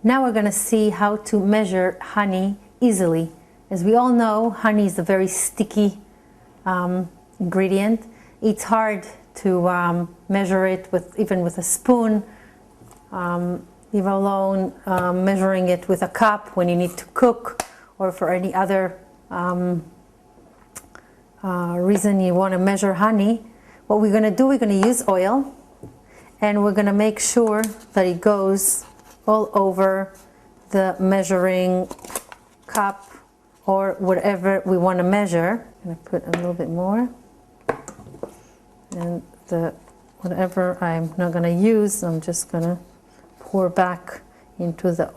Now we're going to see how to measure honey easily. As we all know, honey is a very sticky ingredient. It's hard to measure it even with a spoon, even alone measuring it with a cup when you need to cook or for any other reason you want to measure honey. What we're going to do, we're going to use oil, and we're going to make sure that it goes all over the measuring cup or whatever we want to measure. I'm going to put a little bit more, and whatever I'm not going to use, I'm just going to pour back into the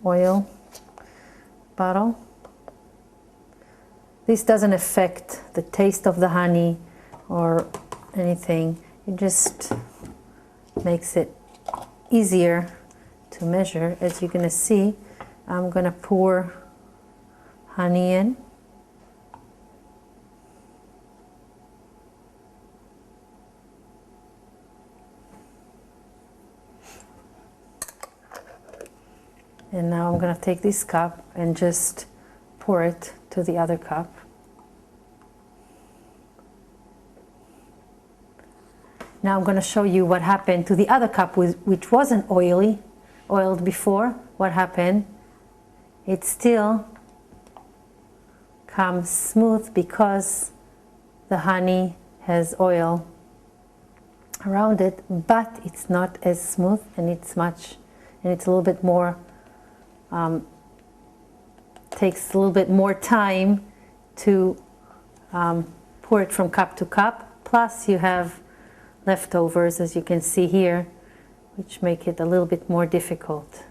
oil bottle. This doesn't affect the taste of the honey or anything. It just makes it easier to measure. As you're going to see, I'm going to pour honey in. And now I'm going to take this cup and just pour it to the other cup. Now I'm going to show you what happened to the other cup which wasn't oiled before. What happened? It still comes smooth because the honey has oil around it, but it's not as smooth, and it's a little bit more takes a little bit more time to pour it from cup to cup. Plus you have leftovers, as you can see here, which make it a little bit more difficult.